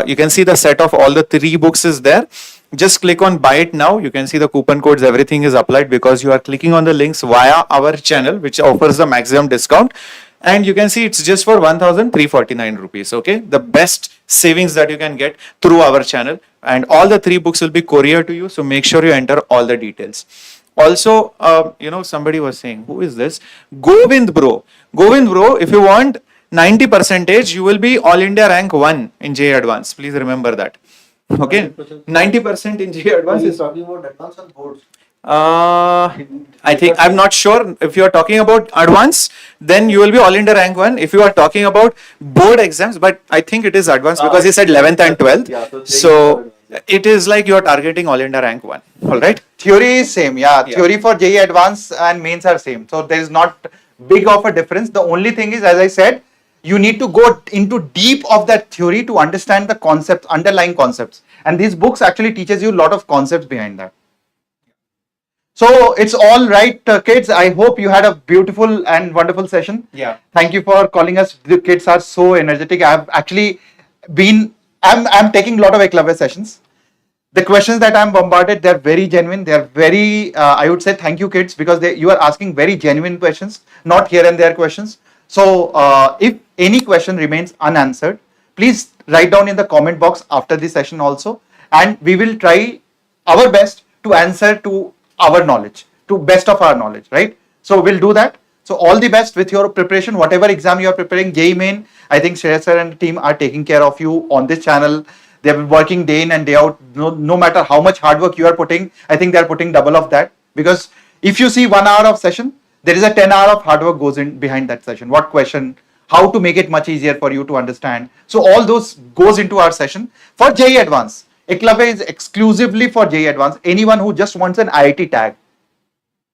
You can see the set of all the three books is there. Just click on buy it now. You can see the coupon codes, everything is applied because you are clicking on the links via our channel, which offers the maximum discount. And you can see it's just for 1,349 rupees. Okay, the best savings that you can get through our channel, and all the three books will be courier to you. So make sure you enter all the details. Also, somebody was saying, who is this? Govind bro. Govind bro, if you want 90 percentage, you will be All India rank 1 in JEE Advance. Please remember that. Okay, 90% in JEE Advance is talking about advanced and boards. I think I'm not sure if you are talking about advanced, then you will be all India rank 1. If you are talking about board exams, but I think it is advanced because he said 11th and 12th. Yeah, so So it is like you are targeting all India rank 1. All right. Theory is same, yeah. Yeah. Theory for JEE Advanced and mains are same. So there is not big of a difference. The only thing is, as I said, you need to go into deep of that theory to understand the concepts, underlying concepts. And these books actually teaches you a lot of concepts behind that. So it's all right, kids. I hope you had a beautiful and wonderful session. Yeah. Thank you for calling us. The kids are so energetic. I've actually I'm taking a lot of Eklavya sessions. The questions that I'm bombarded, they're very genuine. They're very, I would say thank you kids, because you are asking very genuine questions, not here and there questions. So if any question remains unanswered, please write down in the comment box after the session also. And we will try our best to answer to our knowledge, to best of our knowledge, right? So we'll do that. So all the best with your preparation, whatever exam you are preparing. JEE Main, I think Shreyas sir and the team are taking care of you on this channel. They've been working day in and day out. No matter how much hard work you are putting, I think they're putting double of that. Because if you see 1 hour of session, there is a 10 hour of hard work goes in behind that session. What question, how to make it much easier for you to understand. So all those goes into our session for JEE Advanced. Eklavya is exclusively for JEE Advanced. Anyone who just wants an IIT tag,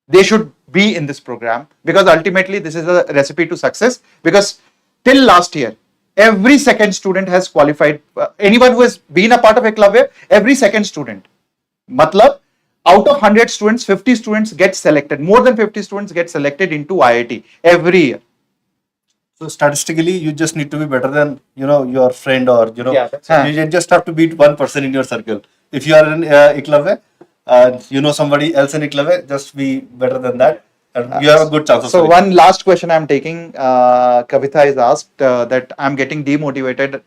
they should be in this program, because ultimately this is a recipe to success. Because till last year, every second student has qualified. Anyone who has been a part of Eklavya, every second student. Matlab, out of 100 students, 50 students get selected. More than 50 students get selected into IIT every year. So statistically, you just need to be better than your friend, or Yeah, that's right. you just have to beat one person in your circle. If you are in Eklavya and you know somebody else in Eklavya, just be better than that, and you have a good chance of So selecting. one last question I'm taking. Kavita is asked that I'm getting demotivated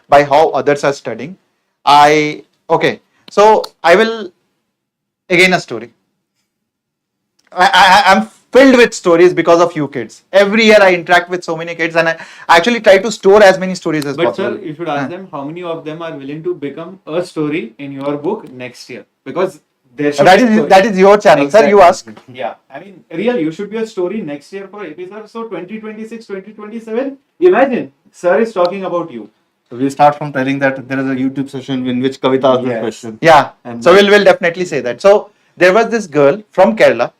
by how others are studying. Okay. So I will again a story. I'm filled with stories because of you kids. Every year I interact with so many kids, and I actually try to store as many stories as But possible. sir, you should ask them how many of them are willing to become a story in your book next year, because there should That be is story. that is your channel, sir. You ask. Yeah, I mean, real, you should be a story next year for AP sir. So 2026, 2027. Imagine, sir is talking about you. So we start from telling that there is a YouTube session in which Kavita asked this Yes. question. Yeah. And So we'll definitely say that. So there was this girl from Kerala.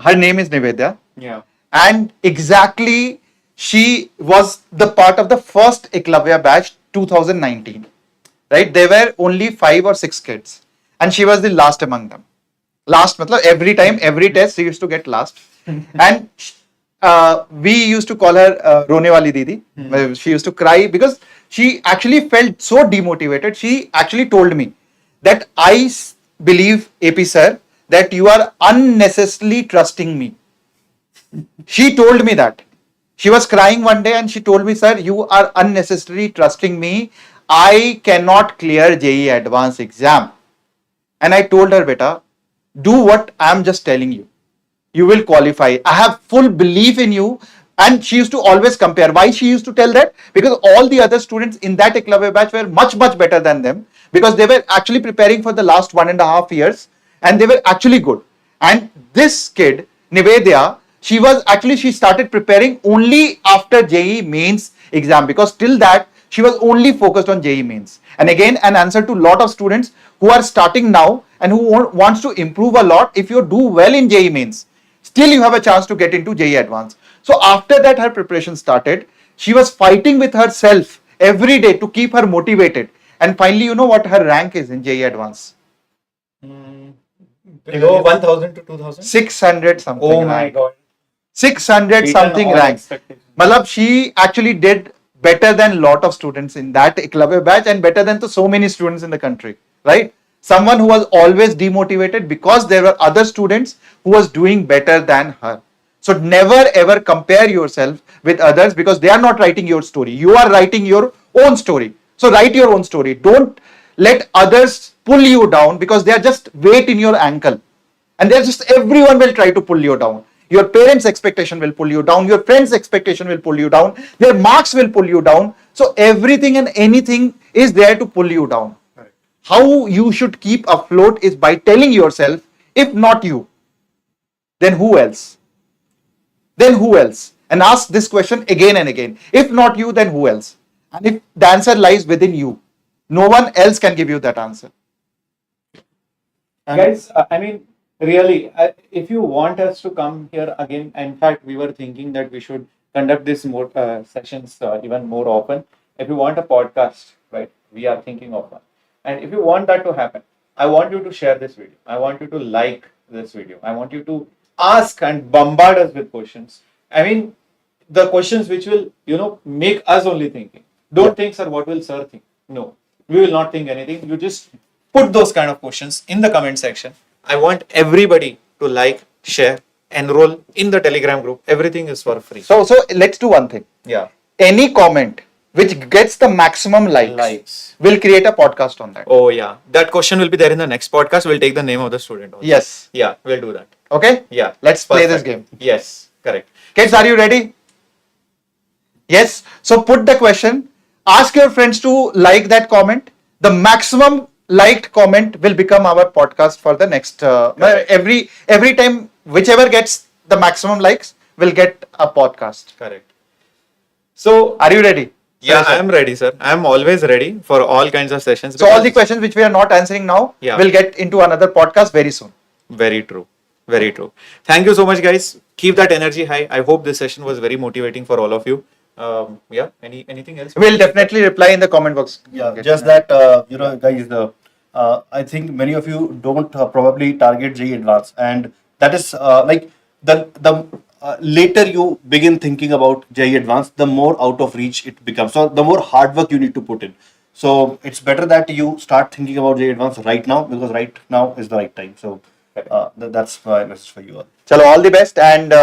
Her name is Nivedya. Yeah. And exactly she was the part of the first Eklavya batch 2019. Right? There were only 5 or 6 kids, and she was the last among them. Last, matlab, every time, every test, she used to get last. And we used to call her Rone Wali Didi. She used to cry because she actually felt so demotivated. She actually told me that believe, AP sir, that you are unnecessarily trusting me. She told me that. She was crying one day and she told me, sir, you are unnecessarily trusting me. I cannot clear JEE Advanced exam. And I told her, beta, do what I am just telling you. You will qualify. I have full belief in you. And she used to always compare. Why she used to tell that? Because all the other students in that Eklavya batch were much, much better than them. Because they were actually preparing for the last 1.5 years. And they were actually good. And this kid, Nivedya, she started preparing only after JEE mains exam. Because till that, she was only focused on JEE mains. And again, an answer to a lot of students who are starting now and who wants to improve a lot. If you do well in JEE mains, still you have a chance to get into JEE Advanced. So after that, her preparation started. She was fighting with herself every day to keep her motivated. And finally, you know what her rank is in JEE Advanced? Below 1000 to 2000? 600 something. Oh my rank. god. 600 Beaten something all rank. expectations. Malab, she actually did better than lot of students in that Eklavya batch and better than to so many students in the country, right? Someone who was always demotivated because there were other students who was doing better than her. So never ever compare yourself with others because they are not writing your story. You are writing your own story. So write your own story. Don't let others pull you down because they are just weight in your ankle. And they're just, everyone will try to pull you down. Your parents' expectation will pull you down. Your friends' expectation will pull you down. Their marks will pull you down. So everything and anything is there to pull you down. Right. How you should keep afloat is by telling yourself, if not you, then who else? Then who else? And ask this question again and again. If not you, then who else? And if the answer lies within you, no one else can give you that answer. Guys, I mean, really, if you want us to come here again, in fact, we were thinking that we should conduct this more sessions even more often. If you want a podcast, right, we are thinking of one. And if you want that to happen, I want you to share this video. I want you to like this video. I want you to ask and bombard us with questions. I mean, the questions which will, make us only thinking. Don't think, sir, what will sir think? No, we will not think anything. You just put those kind of questions in the comment section. I want everybody to like, share, enroll in the Telegram group. Everything is for free. So let's do one thing. Yeah. Any comment which gets the maximum likes, will create a podcast on that. Oh yeah. That question will be there in the next podcast. We'll take the name of the student also. Yes. Yeah, we'll do that. Okay? Yeah. Let's play this Perfect. game. Yes, correct. Kids, are you ready? Yes. So put the question. Ask your friends to like that comment. The maximum liked comment will become our podcast for the next every time, whichever gets the maximum likes will get a podcast. Correct. So, are you ready? Yeah, Sir, I am ready, sir. I am always ready for all kinds of sessions. So all the because- questions which we are not answering now, Yeah. we'll get into another podcast very soon. Very true. Very true. Thank you so much, guys. Keep that energy high. I hope this session was very motivating for all of you. Yeah. Anything else? We'll definitely reply in the comment box. Yeah, Okay. just that guys. I think many of you don't probably target JEE Advanced, and that is like the later you begin thinking about JEE Advanced, the more out of reach it becomes. So the more hard work you need to put in. So it's better that you start thinking about JEE Advanced right now, because right now is the right time. So that's my message for you all. Chalo, all the best and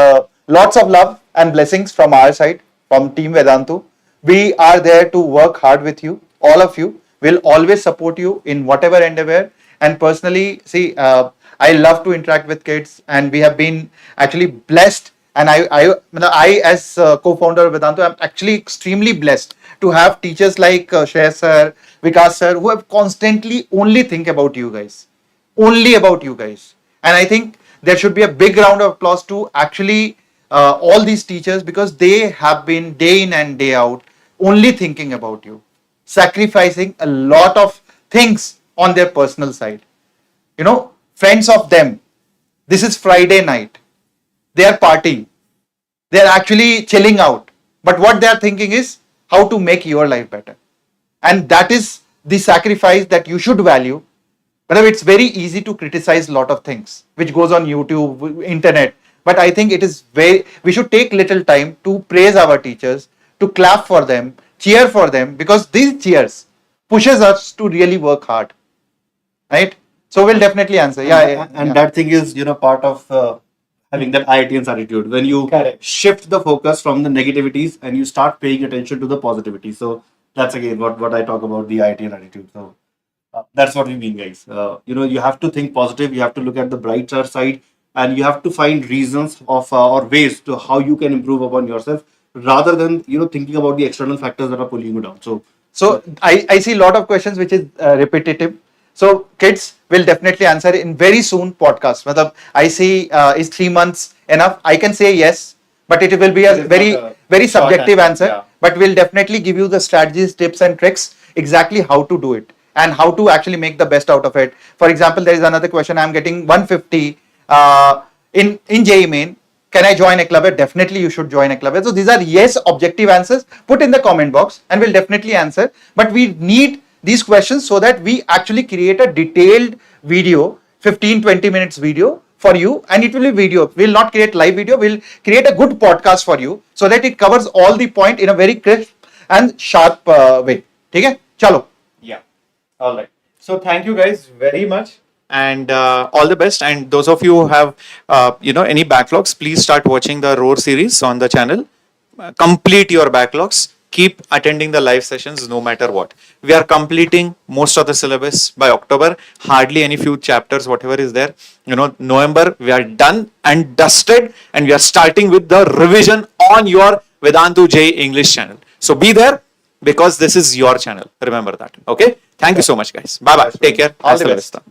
lots of love and blessings from our side, from Team Vedantu. We are there to work hard with you, all of you. We'll always support you in whatever endeavor. And personally, see, I love to interact with kids, and we have been actually blessed. And I as co-founder of Vedantu, I'm actually extremely blessed to have teachers like Shreyas sir, Vikas sir, who have constantly only think about you guys, only about you guys. And I think there should be a big round of applause to actually all these teachers, because they have been day in and day out only thinking about you, sacrificing a lot of things on their personal side. You know, friends of them, this is Friday night, they are partying, they are actually chilling out, but what they are thinking is how to make your life better. And that is the sacrifice that you should value. But it's very easy to criticize a lot of things which goes on YouTube, internet. But I think it is we should take little time to praise our teachers, to clap for them, cheer for them, because these cheers pushes us to really work hard, right? So we'll definitely answer. And that thing is, part of having that IITian's attitude. When you Correct. shift the focus from the negativities and you start paying attention to the positivity. So that's again what I talk about, the IITian attitude. So that's what we mean, guys. You have to think positive. You have to look at the brighter side, and you have to find reasons of or ways to how you can improve upon yourself, rather than thinking about the external factors that are pulling you down. So I see a lot of questions which is repetitive. So kids will definitely answer in very soon podcast. Matlab, I see is 3 months enough? I can say yes, but it will be a It is very not a very short subjective answer, answer. yeah. But we'll definitely give you the strategies, tips, and tricks exactly how to do it and how to actually make the best out of it. For example, there is another question. I'm getting 150 in JEE Main. Can I join a club? Definitely, you should join a club. So these are yes objective answers. Put in the comment box, and we'll definitely answer. But we need these questions so that we actually create a detailed video, 15-20 minutes video for you, and it will be video. We'll not create live video. We'll create a good podcast for you so that it covers all the point in a very crisp and sharp way. Okay? Chalo. Yeah. All right. So thank you guys very much, and all the best. And those of you who have any backlogs, please start watching the Roar series on the channel. Complete your backlogs. Keep attending the live sessions no matter what. We are completing most of the syllabus by October. Hardly any few chapters, whatever is there. November we are done and dusted, and we are starting with the revision on your Vedantu JEE English channel. So be there, because this is your channel. Remember that. Okay. Thank you so much, guys. Bye bye. Take care. All Hasta the la best. vista.